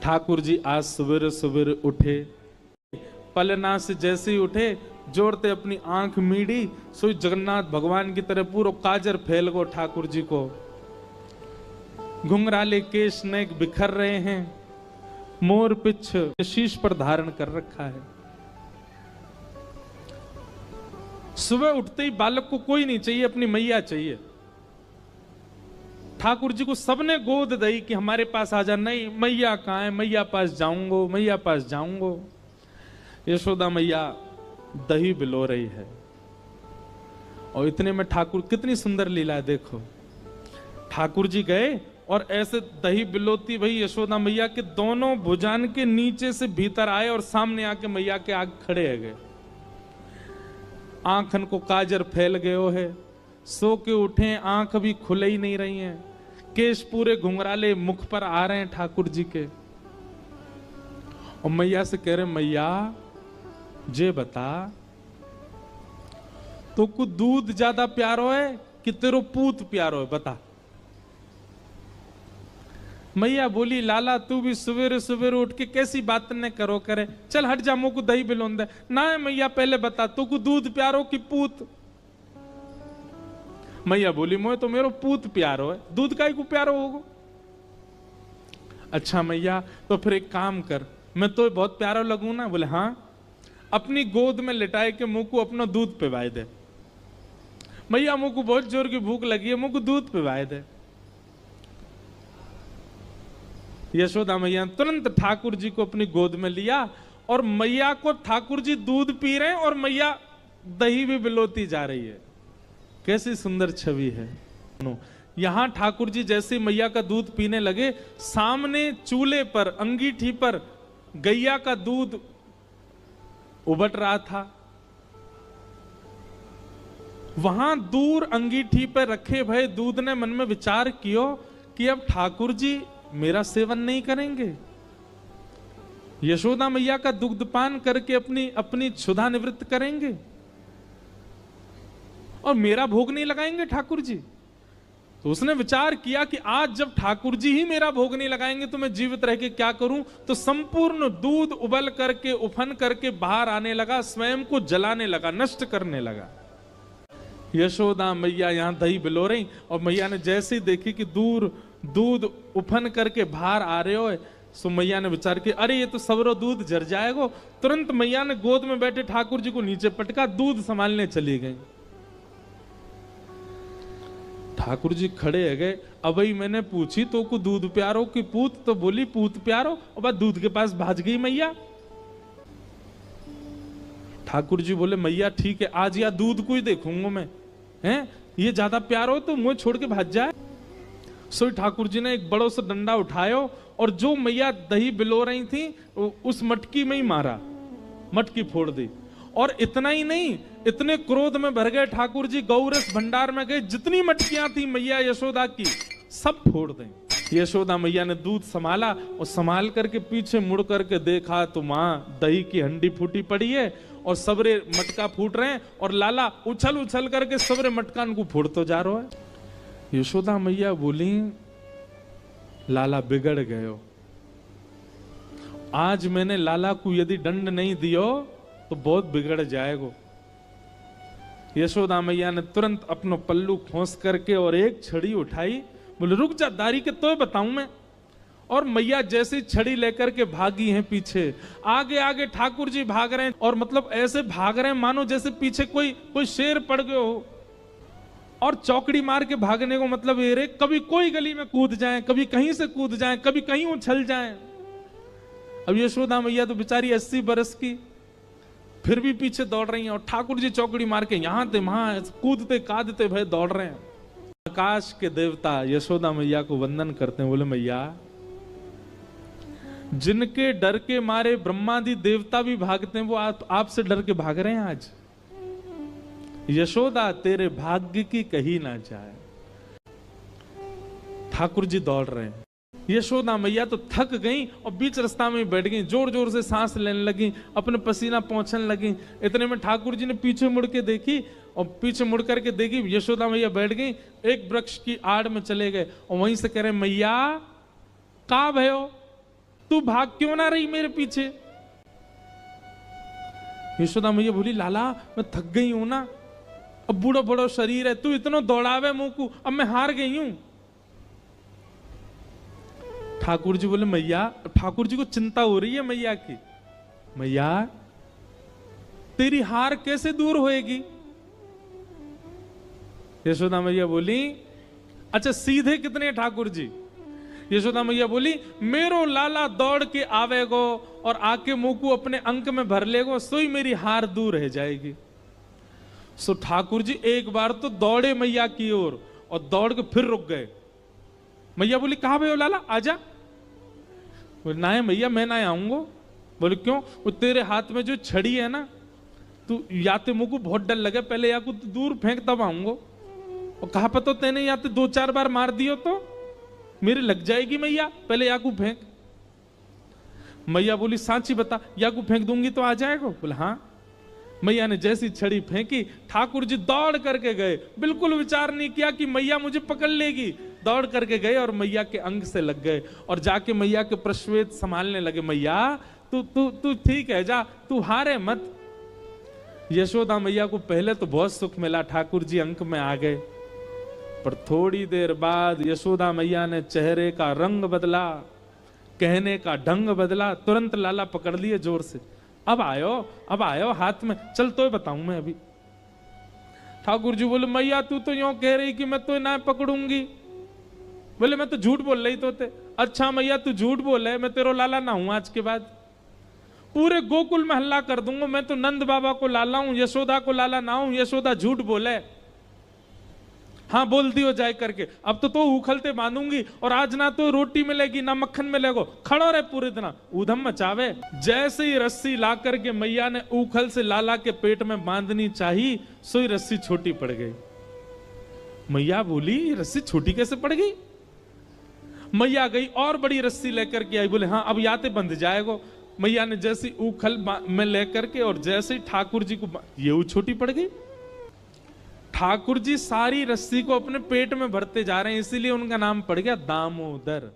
ठाकुर जी आज सवेरे सवेरे उठे, पलना से जैसे ही उठे जोड़ते अपनी आंख मीड़ी, सोई जगन्नाथ भगवान की तरह पूरा काजर फैल गो ठाकुर जी को। घुंघराले केश नेक बिखर रहे हैं, मोर पिछ शीश पर धारण कर रखा है। सुबह उठते ही बालक को कोई नहीं चाहिए, अपनी मैया चाहिए। ठाकुर जी को सबने गोद दी कि हमारे पास आ जा। नहीं, मैया कहाँ है, मैया पास जाऊंगो, मैया पास जाऊंगो। यशोदा मैया दही बिलो रही है और इतने में ठाकुर, कितनी सुंदर लीला है देखो। ठाकुर जी गए और ऐसे दही बिलोती भाई यशोदा मैया के दोनों भुजान के नीचे से भीतर आए और सामने आके मैया के आगे खड़े है गए। आंखन को काजर फैल गयो है, सो के उठे, आंख भी खुले ही नहीं रही हैं, केश पूरे घुंघराले मुख पर आ रहे हैं ठाकुर जी के। और मैया से कह रहे, मैया जे बता, तो को दूध ज्यादा प्यारो है कि तेरो पूत प्यारो है, बता। मैया बोली, लाला तू भी सवेरे सवेरे उठ के कैसी बात न करो करे, चल हट जा, मुझको दही बिलोन दे। ना है मैया, पहले बता तो को दूध प्यारो कि पूत। मैया बोली, मोए तो मेरो पूत प्यारो है, दूध का ही को प्यारो होगो। अच्छा मैया, तो फिर एक काम कर, मैं तो बहुत प्यारा लगूं ना। बोले हाँ, अपनी गोद में लिटाए के मुंह को अपना दूध पिवाए दे। मैया मुंह को बहुत जोर की भूख लगी है, मुंह को दूध पिवाए दे। यशोदा मैया तुरंत ठाकुर जी को अपनी गोद में लिया और मैया को ठाकुर जी दूध पी रहे हैं और मैया दही भी बिलोती जा रही है। कैसी सुंदर छवि है। यहां ठाकुर जी जैसे मैया का दूध पीने लगे, सामने चूल्हे पर अंगीठी पर गैया का दूध उबट रहा था। वहां दूर अंगीठी पर रखे भय दूध ने मन में विचार कियो कि अब ठाकुर जी मेरा सेवन नहीं करेंगे, यशोदा मैया का दुग्धपान करके अपनी अपनी क्षुधा निवृत्त करेंगे और मेरा भोग नहीं लगाएंगे ठाकुर जी। तो उसने विचार किया कि आज जब ठाकुर जी ही मेरा भोग नहीं लगाएंगे तो मैं जीवित रह के क्या करूं। तो संपूर्ण दूध उबल करके उफन करके बाहर आने लगा, स्वयं को जलाने लगा, नष्ट करने लगा। यशोदा मैया यहां दही बिलो रही और मैया ने जैसे ही देखी कि दूर दूध उफन करके बाहर आ रहे हो, सो मैया ने विचार किया, अरे ये तो सबरो दूध जर जाएगा। तुरंत मैया ने गोद में बैठे ठाकुर जी को नीचे पटका, दूध संभालने चली गई। ठाकुर जी खड़े है गए। अब मैंने पूछी तो को दूध प्यारो की पूत, तो बोली पूत प्यारो। और दूध के पास भाज गई मैया। ठाकुर जी बोले, मैया ठीक है, आज या दूध को ही देखूंगा मैं, हैं ये ज्यादा प्यार हो तो मुझे छोड़ के भाज जाए। सो ठाकुर जी ने एक बड़ो सा डंडा उठायो और जो मैया दही बिलो रही थी उस मटकी में ही मारा, मटकी फोड़ दी। और इतना ही नहीं, इतने क्रोध में भर गए ठाकुर जी, गौरस भंडार में गए, जितनी मटकियां थी मैया यशोदा की सब फोड़ दें। यशोदा मैया ने दूध संभाला और संभाल करके पीछे मुड़ करके देखा तो मां दही की हंडी फूटी पड़ी है और सबरे मटका फूट रहे हैं और लाला उछल उछल करके सबरे मटकान को फोड़ते जा रहा है। यशोदा मैया बोली, लाला बिगड़ गयो, आज मैंने लाला को यदि दंड नहीं दियो तो बहुत बिगड़ जाएगा। यशोदा मैया ने तुरंत अपनो पल्लू खोस करके और एक छड़ी उठाई, बोले रुक जा दारी के तो बताऊं मैं। और मैया जैसे छड़ी लेकर के भागी हैं पीछे, आगे आगे ठाकुर जी भाग रहे हैं और मतलब ऐसे भाग रहे हैं मानो जैसे पीछे कोई शेर पड़ गयो हो। और चौकड़ी मार के भागने को मतलब ये रे, कभी कोई गली में कूद जाए, कभी कहीं से कूद जाए, कभी कहीं उछल जाए। अब यशोदा मैया तो बेचारी 80 बरस की, फिर भी पीछे दौड़ रही हैं और ठाकुर जी चौकड़ी मार के यहां थे वहां कूदते कादते भय दौड़ रहे हैं। आकाश के देवता यशोदा मैया को वंदन करते हैं, बोले मैया जिनके डर के मारे ब्रह्मादि देवता भी भागते हैं वो आपसे डर के भाग रहे हैं आज। यशोदा तेरे भाग्य की कही ना जाए। ठाकुर जी दौड़ रहे हैं, यशोदा मैया तो थक गई और बीच रास्ता में बैठ गई, जोर जोर से सांस लेने लगी, अपने पसीना पहुंचने लगी। इतने में ठाकुर जी ने पीछे मुड़ के देखी और पीछे मुड़ करके देखी यशोदा मैया बैठ गई, एक वृक्ष की आड़ में चले गए और वहीं से कह रहे मैया का भयो। तू भाग क्यों ना रही मेरे पीछे? यशोदा मैया बोली, लाला मैं थक गई हूं ना, अब बूढ़ो बड़ो शरीर है, तू इतना दौड़ावे मुंह को, अब मैं हार गई हूं। ठाकुर जी बोले, मैया, ठाकुर जी को चिंता हो रही है मैया की, मैया तेरी हार कैसे दूर होएगी? यशोदा मैया बोली, अच्छा सीधे कितने ठाकुर जी? यशोदा मैया बोली, मेरो लाला दौड़ के आवेगो और आके मुंह को अपने अंक में भर लेगो, सोई मेरी हार दूर रह जाएगी। सो ठाकुर जी एक बार तो दौड़े मैया की ओर और दौड़ के फिर रुक गए। मैया बोली, कहां भयो लाला, आजा। बोले, ना है मैया, मैं ना आऊंगा। बोले, क्यों? वो तेरे हाथ में जो छड़ी है ना, तू या तो मुंह को बहुत डर लगे, पहले या को दूर फेंक तब आऊंगा। और कहा पता तेने या तो 2-4 बार मार दियो तो मेरे लग जाएगी मैया, पहले या को फेंक। मैया बोली, सांची बता, या को फेंक दूंगी तो आ जाएगा? बोले, हाँ। मैया ने जैसी छड़ी फेंकी, ठाकुर जी दौड़ करके गए, बिल्कुल विचार नहीं किया कि मैया मुझे पकड़ लेगी। दौड़ करके गए और मैया के अंग से लग गए और जाके मैया के प्रश्वेत संभालने लगे। मैया तू तू तू ठीक है, जा, तू हारे मत। यशोदा मैया को पहले तो बहुत सुख मिला, ठाकुर जी अंक में आ गए, पर थोड़ी देर बाद यशोदा मैया ने चेहरे का रंग बदला, कहने का ढंग बदला, तुरंत लाला पकड़ लिए जोर से। अब आयो हाथ में, चल तो बताऊं मैं अभी। ठाकुर जी बोले, मैया तू तो यूं कह रही कि मैं तो ना पकड़ूंगी। बोले, मैं तो झूठ बोल रही तो थे। अच्छा मैया तू झूठ बोले, मैं तेरो लाला ना हूं, आज के बाद पूरे गोकुल में हल्ला कर दूंगा, मैं तो नंद बाबा को लाला हूं, यशोदा को लाला ना हूं। यशोदा झूठ बोले, हाँ बोल दियो जाए करके। अब तो उखलते बांधूंगी और आज ना तो रोटी मिलेगी ना मक्खन मिलेगा। खड़ो रहे पूरे दिन, ऊधम मचावे। जैसे ही रस्सी ला करके मैया ने उखल से लाला के पेट में बांधनी चाहिए, सोई रस्सी छोटी पड़ गई। मैया बोली, रस्सी छोटी कैसे पड़ गई? मैया गई और बड़ी रस्सी लेकर के आई। बोले, हाँ अब याते बंध जाएगा। मैया ने जैसी उखल में लेकर के और जैसे ठाकुर जी को, ये छोटी पड़ गई। ठाकुर जी सारी रस्सी को अपने पेट में भरते जा रहे हैं, इसीलिए उनका नाम पड़ गया दामोदर।